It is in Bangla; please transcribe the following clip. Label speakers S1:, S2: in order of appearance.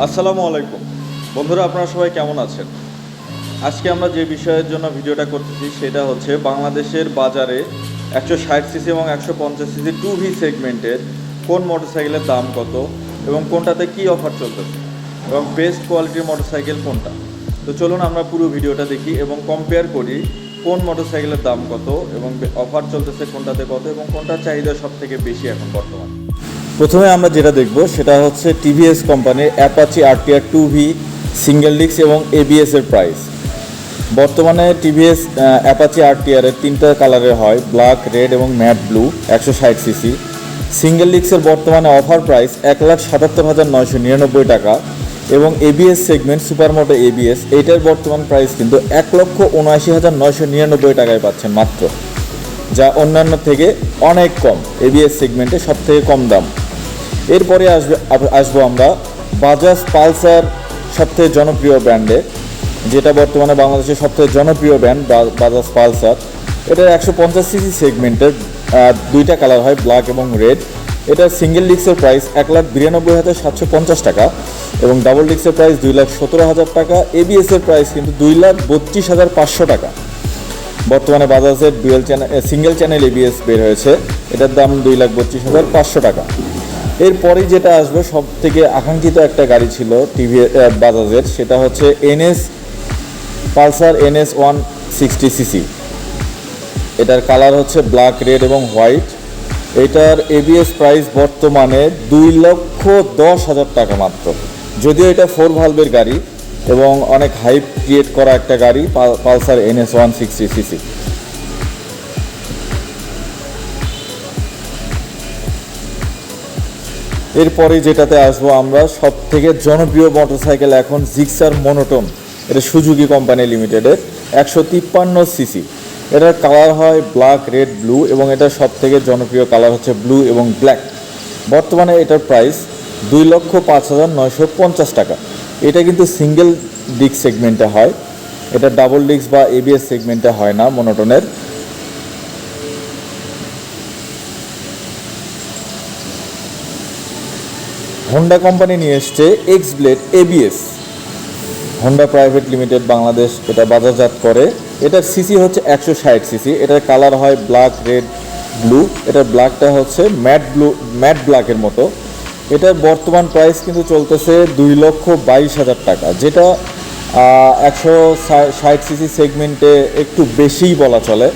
S1: আসসালামু আলাইকুম বন্ধুরা, আপনারা সবাই কেমন আছেন? আজকে আমরা যে বিষয়ের জন্য ভিডিওটা করতেছি সেটা হচ্ছে বাংলাদেশের বাজারে 160 সিসি এবং 150 সিসি 2V সেগমেন্টের কোন মোটরসাইকেলের দাম কত এবং কোনটাতে কী অফার চলতেছে এবং বেস্ট কোয়ালিটির মোটরসাইকেল কোনটা। তো চলুন আমরা পুরো ভিডিওটা দেখি এবং কম্পেয়ার করি কোন মোটরসাইকেলের দাম কত এবং অফার চলতেছে কোনটাতে কত এবং কোনটার চাহিদা সব থেকে বেশি এখন বর্তমানে। প্রথমে আমরা যেটা দেখব সেটা হচ্ছে টিভিএস কোম্পানির Apache RTR 2V single disc এবং এবিএস এর প্রাইস। বর্তমানে টিভিএস অ্যাপাচি আরটিআরের তিনটা কালারের হয়, ব্ল্যাক, রেড এবং ম্যাট ব্লু। 160 সিসি সিঙ্গেল ডিস্কের বর্তমানে অফার প্রাইস 1,77,999 টাকা এবং এবিএস সেগমেন্ট সুপারমোটো এবিএস এইটার বর্তমান প্রাইস কিন্তু 1,79,999 টাকায় পাচ্ছেন মাত্র, যা অন্যান্য থেকে অনেক কম। এবিএস সেগমেন্টে সব থেকে কম দাম। এরপরে আসবো আমরা বাজাজ পালসার, সবথেকে জনপ্রিয় ব্র্যান্ডে, যেটা বর্তমানে বাংলাদেশের সবথেকে জনপ্রিয় ব্র্যান্ড বাজাজ পালসার। এটার 150 সিসি সেগমেন্টের দুইটা কালার হয়, ব্ল্যাক এবং রেড। এটার সিঙ্গেল ডিস্কের প্রাইস 1,92,750 টাকা এবং ডাবল ডিস্কের প্রাইস 2,17,000 টাকা। এবিএসের প্রাইস কিন্তু 2,32,500 টাকা। বর্তমানে বাজাজের সিঙ্গেল চ্যানেল এবিএস বের হয়েছে, এটার দাম 2,32,500 টাকা। এরপরে যেটা আসবে সব থেকে আকাঙ্ক্ষিত একটা গাড়ি ছিল বাজাজের, সেটা হচ্ছে পালসার NS 160 সিসি। এটার কালার হচ্ছে ব্ল্যাক, রেড এবং হোয়াইট। এটার এবিএস প্রাইস বর্তমানে 2,10,000 টাকা মাত্র। যদিও এটা 4 ভালভের গাড়ি এবং অনেক হাইপ ক্রিয়েট করা একটা গাড়ি, পালসার NS 160 সিসি। এরপরে যেটাতে আসবো আমরা, সব থেকে জনপ্রিয় মোটরসাইকেল এখন জিক্সার মনোটোন। এটা সুজুকি কোম্পানি লিমিটেডের 153 সিসি। এটার কালার হয় ব্ল্যাক, রেড, ব্লু এবং এটার সব থেকে জনপ্রিয় কালার হচ্ছে ব্লু এবং ব্ল্যাক। বর্তমানে এটার প্রাইস 2,05,950 টাকা। এটা কিন্তু সিঙ্গেল ডিস্ক সেগমেন্টে হয়, এটা ডাবল ডিস্ক বা এবিএস সেগমেন্টে হয় না মনোটনের। হোন্ডা কোম্পানি নিয়ে এসছে x blade ABS. Honda private limited Bangladesh এটা বাজারজাত করে। এটার সিসি হচ্ছে 160 সিসি। এটার কালার হয় ব্ল্যাক, রেড, ব্লু। এটার ব্ল্যাকটা হচ্ছে ম্যাট ব্ল্যাকের মতো। এটার বর্তমান প্রাইস কিন্তু চলতেছে 2,22,000 টাকা, যেটা 160 সিসি সেগমেন্টে একটু বেশিই বলা চলে।